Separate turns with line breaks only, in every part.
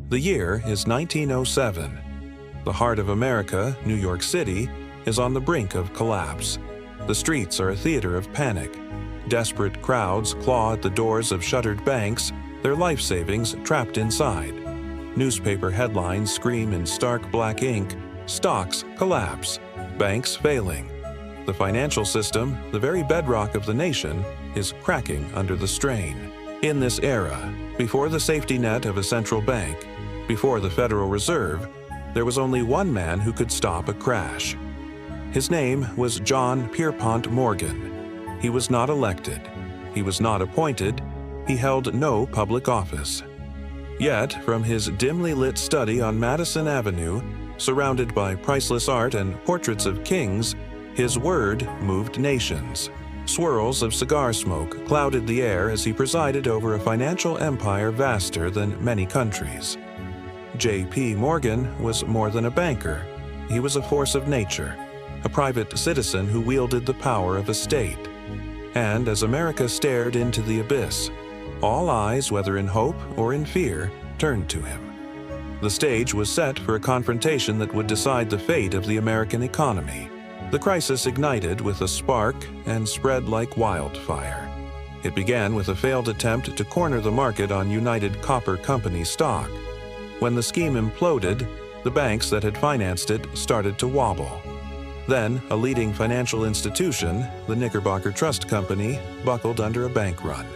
The year is 1907. The heart of America, New York City, is on the brink of collapse. The streets are a theater of panic. Desperate crowds claw at the doors of shuttered banks, their life savings trapped inside. Newspaper headlines scream in stark black ink, "Stocks collapse, banks failing." The financial system, the very bedrock of the nation, is cracking under the strain. In this era, before the safety net of a central bank, before the Federal Reserve, there was only one man who could stop a crash. His name was John Pierpont Morgan. He was not elected. He was not appointed. He held no public office. Yet, from his dimly lit study on Madison Avenue, surrounded by priceless art and portraits of kings, his word moved nations. Swirls of cigar smoke clouded the air as he presided over a financial empire vaster than many countries. J.P. Morgan was more than a banker. He was a force of nature, a private citizen who wielded the power of a state. And as America stared into the abyss, all eyes, whether in hope or in fear, turned to him. The stage was set for a confrontation that would decide the fate of the American economy. The crisis ignited with a spark and spread like wildfire. It began with a failed attempt to corner the market on United Copper Company stock. When the scheme imploded, the banks that had financed it started to wobble. Then, a leading financial institution, the Knickerbocker Trust Company, buckled under a bank run.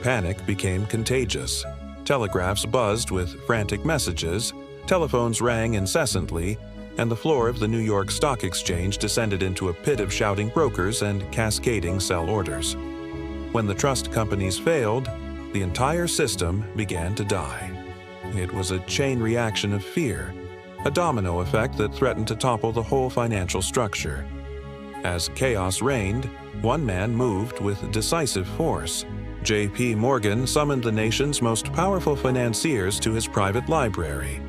Panic became contagious. Telegraphs buzzed with frantic messages, telephones rang incessantly, and the floor of the New York Stock Exchange descended into a pit of shouting brokers and cascading sell orders. When the trust companies failed, the entire system began to die. It was a chain reaction of fear, a domino effect that threatened to topple the whole financial structure. As chaos reigned, one man moved with decisive force. J.P. Morgan summoned the nation's most powerful financiers to his private library,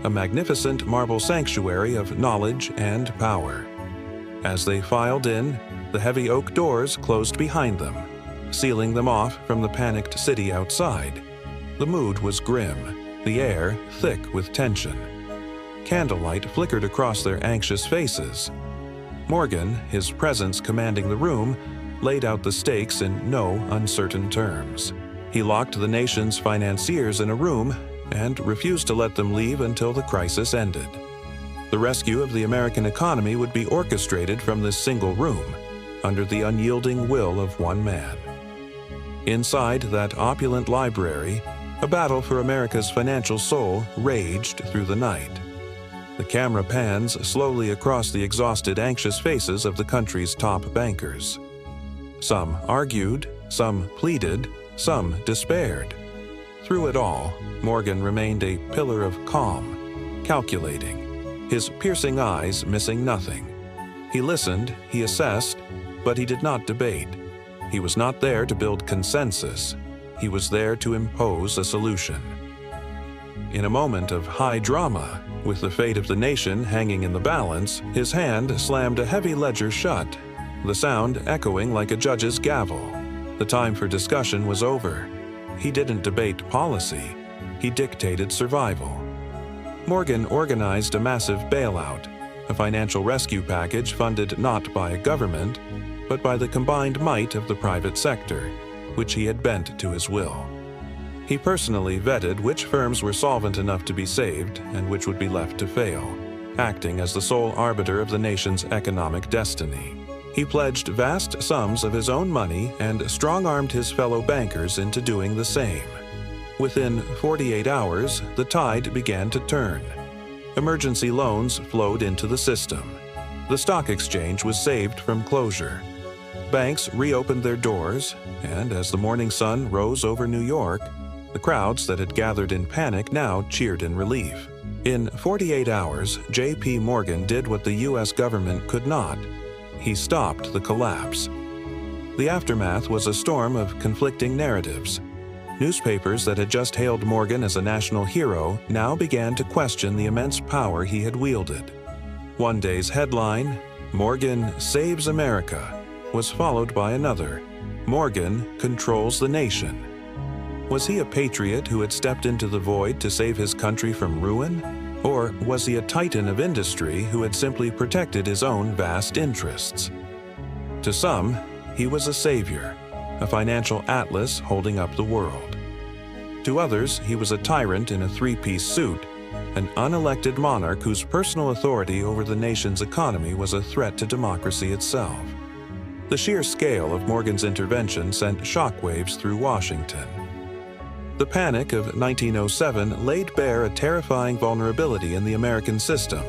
a magnificent marble sanctuary of knowledge and power. As they filed in, the heavy oak doors closed behind them, sealing them off from the panicked city outside. The mood was grim, the air thick with tension. Candlelight flickered across their anxious faces. Morgan, his presence commanding the room, laid out the stakes in no uncertain terms. He locked the nation's financiers in a room and refused to let them leave until the crisis ended. The rescue of the American economy would be orchestrated from this single room, under the unyielding will of one man. Inside that opulent library, a battle for America's financial soul raged through the night. The camera pans slowly across the exhausted, anxious faces of the country's top bankers. Some argued, some pleaded, some despaired. Through it all, Morgan remained a pillar of calm, calculating, his piercing eyes missing nothing. He listened, he assessed, but he did not debate. He was not there to build consensus. He was there to impose a solution. In a moment of high drama, with the fate of the nation hanging in the balance, his hand slammed a heavy ledger shut, the sound echoing like a judge's gavel. The time for discussion was over. He didn't debate policy. He dictated survival. Morgan organized a massive bailout, a financial rescue package funded not by a government, but by the combined might of the private sector, which he had bent to his will. He personally vetted which firms were solvent enough to be saved and which would be left to fail, acting as the sole arbiter of the nation's economic destiny. He pledged vast sums of his own money and strong-armed his fellow bankers into doing the same. Within 48 hours, the tide began to turn. Emergency loans flowed into the system. The stock exchange was saved from closure. Banks reopened their doors, and as the morning sun rose over New York, the crowds that had gathered in panic now cheered in relief. In 48 hours, J.P. Morgan did what the U.S. government could not. He stopped the collapse. The aftermath was a storm of conflicting narratives. Newspapers that had just hailed Morgan as a national hero now began to question the immense power he had wielded. One day's headline, "Morgan Saves America," was followed by another, "Morgan Controls the Nation." Was he a patriot who had stepped into the void to save his country from ruin? Or was he a titan of industry who had simply protected his own vast interests? To some, he was a savior, a financial atlas holding up the world. To others, he was a tyrant in a three-piece suit, an unelected monarch whose personal authority over the nation's economy was a threat to democracy itself. The sheer scale of Morgan's intervention sent shockwaves through Washington. The Panic of 1907 laid bare a terrifying vulnerability in the American system.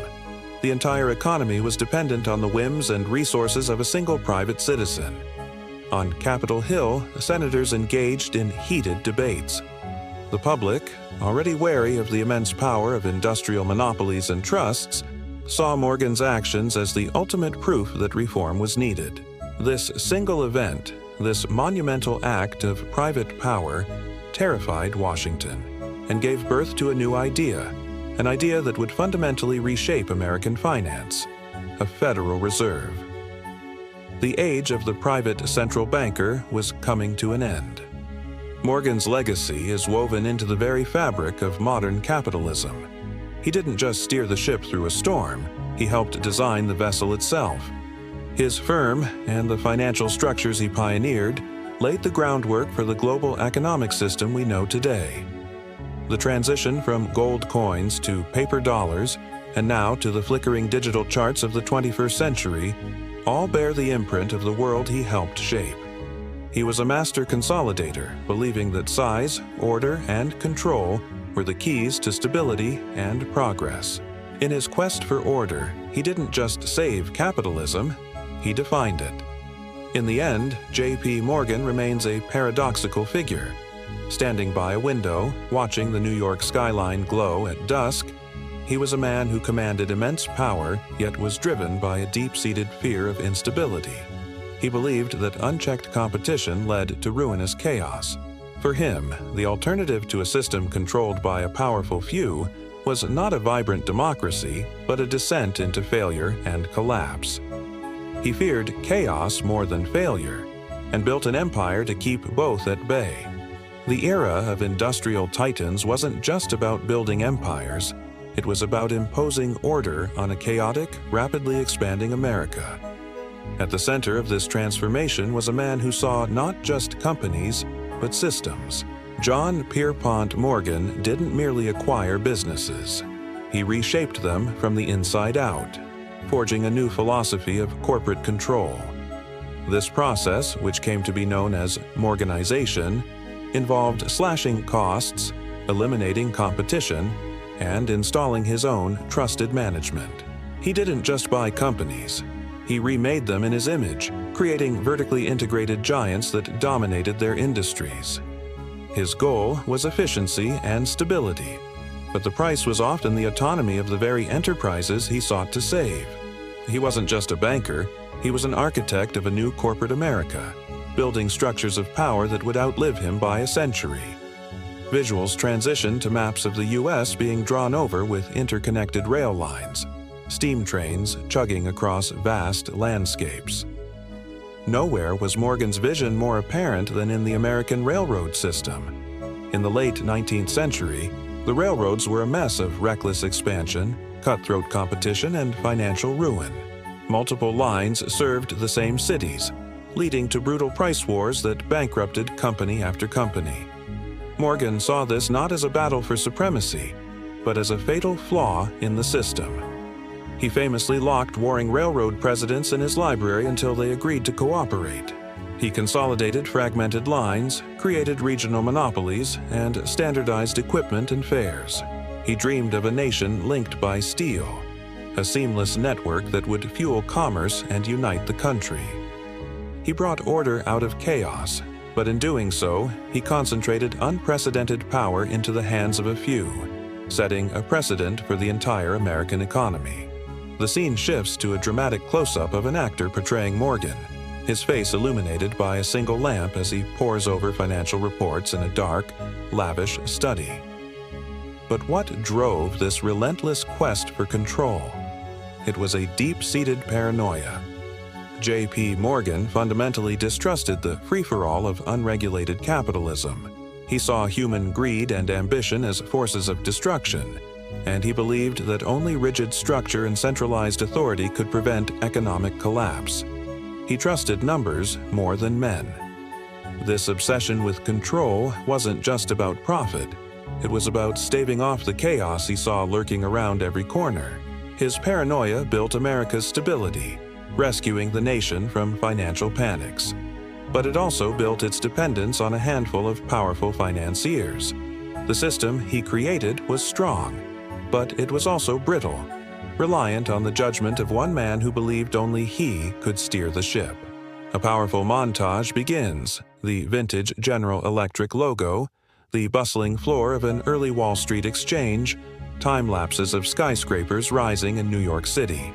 The entire economy was dependent on the whims and resources of a single private citizen. On Capitol Hill, senators engaged in heated debates. The public, already wary of the immense power of industrial monopolies and trusts, saw Morgan's actions as the ultimate proof that reform was needed. This single event, this monumental act of private power, terrified Washington and gave birth to a new idea, an idea that would fundamentally reshape American finance: a Federal Reserve. The age of the private central banker was coming to an end. Morgan's legacy is woven into the very fabric of modern capitalism. He didn't just steer the ship through a storm, he helped design the vessel itself. His firm and the financial structures he pioneered laid the groundwork for the global economic system we know today. The transition from gold coins to paper dollars, and now to the flickering digital charts of the 21st century, all bear the imprint of the world he helped shape. He was a master consolidator, believing that size, order, and control were the keys to stability and progress. In his quest for order, he didn't just save capitalism, he defined it. In the end, J.P. Morgan remains a paradoxical figure. Standing by a window, watching the New York skyline glow at dusk, he was a man who commanded immense power, yet was driven by a deep-seated fear of instability. He believed that unchecked competition led to ruinous chaos. For him, the alternative to a system controlled by a powerful few was not a vibrant democracy, but a descent into failure and collapse. He feared chaos more than failure, and built an empire to keep both at bay. The era of industrial titans wasn't just about building empires, it was about imposing order on a chaotic, rapidly expanding America. At the center of this transformation was a man who saw not just companies, but systems. John Pierpont Morgan didn't merely acquire businesses. He reshaped them from the inside out, forging a new philosophy of corporate control. This process, which came to be known as Morganization, involved slashing costs, eliminating competition, and installing his own trusted management. He didn't just buy companies. He remade them in his image, creating vertically integrated giants that dominated their industries. His goal was efficiency and stability, but the price was often the autonomy of the very enterprises he sought to save. He wasn't just a banker, he was an architect of a new corporate America, building structures of power that would outlive him by a century. Visuals transitioned to maps of the U.S. being drawn over with interconnected rail lines, steam trains chugging across vast landscapes. Nowhere was Morgan's vision more apparent than in the American railroad system. In the late 19th century, the railroads were a mess of reckless expansion, cutthroat competition, and financial ruin. Multiple lines served the same cities, leading to brutal price wars that bankrupted company after company. Morgan saw this not as a battle for supremacy, but as a fatal flaw in the system. He famously locked warring railroad presidents in his library until they agreed to cooperate. He consolidated fragmented lines, created regional monopolies, and standardized equipment and fares. He dreamed of a nation linked by steel, a seamless network that would fuel commerce and unite the country. He brought order out of chaos, but in doing so, he concentrated unprecedented power into the hands of a few, setting a precedent for the entire American economy. The scene shifts to a dramatic close-up of an actor portraying Morgan, his face illuminated by a single lamp as he pores over financial reports in a dark, lavish study. But what drove this relentless quest for control? It was a deep-seated paranoia. J.P. Morgan fundamentally distrusted the free-for-all of unregulated capitalism. He saw human greed and ambition as forces of destruction, and he believed that only rigid structure and centralized authority could prevent economic collapse. He trusted numbers more than men. This obsession with control wasn't just about profit. It was about staving off the chaos he saw lurking around every corner. His paranoia built America's stability, rescuing the nation from financial panics. But it also built its dependence on a handful of powerful financiers. The system he created was strong, but it was also brittle, reliant on the judgment of one man who believed only he could steer the ship. A powerful montage begins: the vintage General Electric logo, the bustling floor of an early Wall Street exchange, time-lapses of skyscrapers rising in New York City.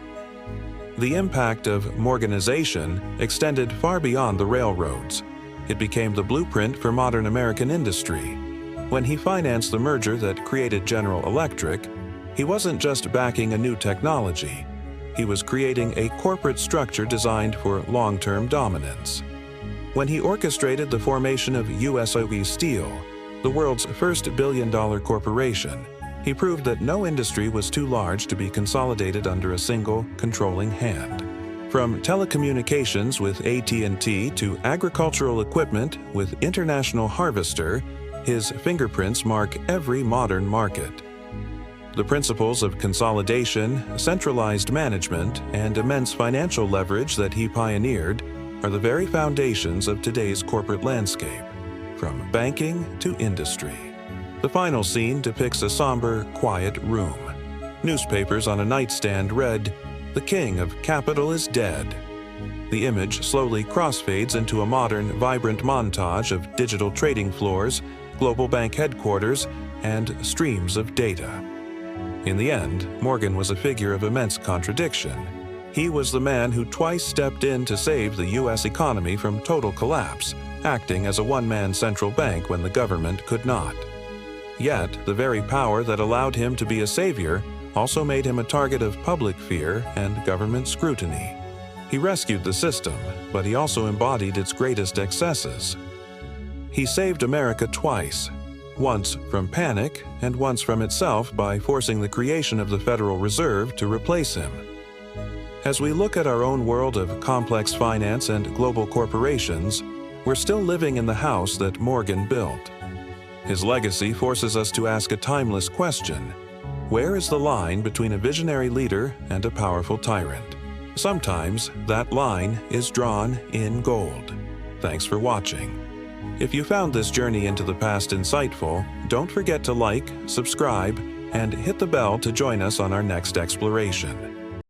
The impact of Morganization extended far beyond the railroads. It became the blueprint for modern American industry. When he financed the merger that created General Electric, he wasn't just backing a new technology. He was creating a corporate structure designed for long-term dominance. When he orchestrated the formation of USOE Steel, the world's first billion-dollar corporation, he proved that no industry was too large to be consolidated under a single, controlling hand. From telecommunications with AT&T to agricultural equipment with International Harvester, his fingerprints mark every modern market. The principles of consolidation, centralized management, and immense financial leverage that he pioneered are the very foundations of today's corporate landscape, from banking to industry. The final scene depicts a somber, quiet room. Newspapers on a nightstand read, "The king of capital is dead." The image slowly crossfades into a modern, vibrant montage of digital trading floors, global bank headquarters, and streams of data. In the end, Morgan was a figure of immense contradiction. He was the man who twice stepped in to save the U.S. economy from total collapse, acting as a one-man central bank when the government could not. Yet, the very power that allowed him to be a savior also made him a target of public fear and government scrutiny. He rescued the system, but he also embodied its greatest excesses. He saved America twice, once from panic and once from itself by forcing the creation of the Federal Reserve to replace him. As we look at our own world of complex finance and global corporations, we're still living in the house that Morgan built. His legacy forces us to ask a timeless question: where is the line between a visionary leader and a powerful tyrant? Sometimes that line is drawn in gold. Thanks for watching. If you found this journey into the past insightful, don't forget to like, subscribe, and hit the bell to join us on our next exploration.